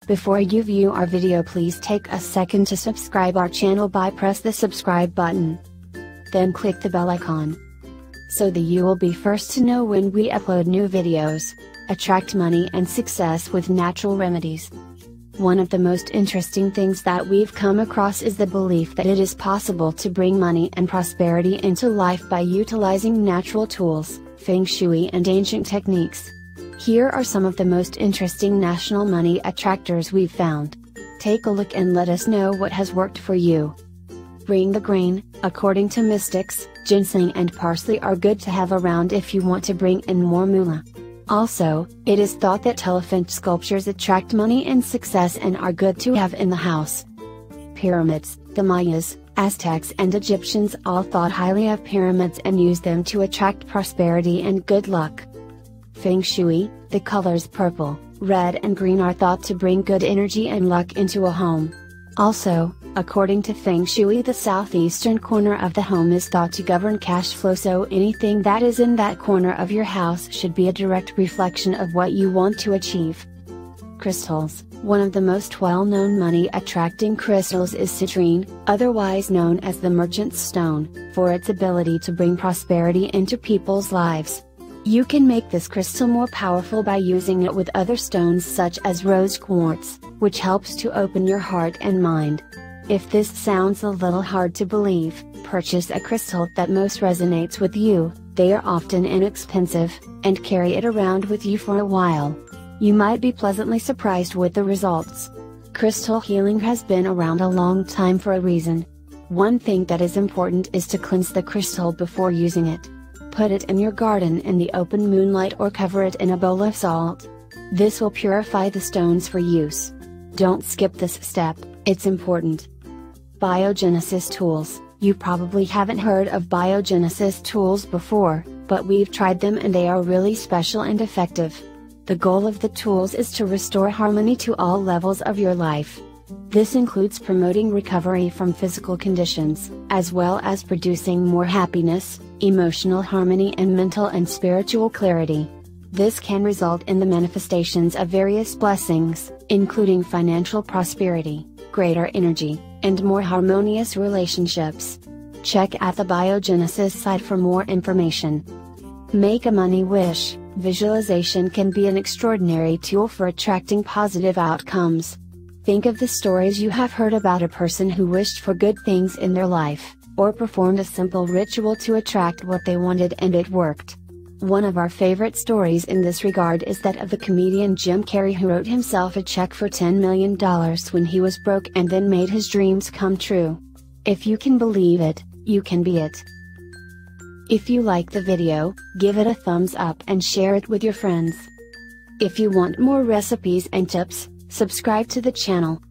Before you view our video, please take a second to subscribe our channel by press the subscribe button. Then click the bell icon, so that you will be first to know when we upload new videos. Attract money and success with natural remedies. One of the most interesting things that we've come across is the belief that it is possible to bring money and prosperity into life by utilizing natural tools, feng shui and ancient techniques. Here are some of the most interesting national money attractors we've found. Take a look and let us know what has worked for you. Bring the grain. According to mystics, ginseng and parsley are good to have around if you want to bring in more moolah. Also, it is thought that elephant sculptures attract money and success and are good to have in the house. Pyramids. The Mayas, Aztecs and Egyptians all thought highly of pyramids and used them to attract prosperity and good luck. Feng Shui. The colors purple, red and green are thought to bring good energy and luck into a home. Also, according to Feng Shui, the southeastern corner of the home is thought to govern cash flow, so anything that is in that corner of your house should be a direct reflection of what you want to achieve. Crystals. One of the most well-known money-attracting crystals is citrine, otherwise known as the merchant's stone, for its ability to bring prosperity into people's lives. You can make this crystal more powerful by using it with other stones such as rose quartz, which helps to open your heart and mind. If this sounds a little hard to believe, purchase a crystal that most resonates with you. They are often inexpensive, and carry it around with you for a while. You might be pleasantly surprised with the results. Crystal healing has been around a long time for a reason. One thing that is important is to cleanse the crystal before using it. Put it in your garden in the open moonlight or cover it in a bowl of salt. This will purify the stones for use. Don't skip this step, it's important. Biogenesis tools. You probably haven't heard of biogenesis tools before, but we've tried them and they are really special and effective. The goal of the tools is to restore harmony to all levels of your life. This includes promoting recovery from physical conditions, as well as producing more happiness, emotional harmony and mental and spiritual clarity. This can result in the manifestations of various blessings, including financial prosperity, greater energy, and more harmonious relationships. Check out the Biogenesis site for more information. Make a money wish. Visualization can be an extraordinary tool for attracting positive outcomes. Think of the stories you have heard about a person who wished for good things in their life, or performed a simple ritual to attract what they wanted and it worked. One of our favorite stories in this regard is that of the comedian Jim Carrey, who wrote himself a check for $10 million when he was broke and then made his dreams come true. If you can believe it, you can be it. If you like the video, give it a thumbs up and share it with your friends. If you want more recipes and tips, subscribe to the channel.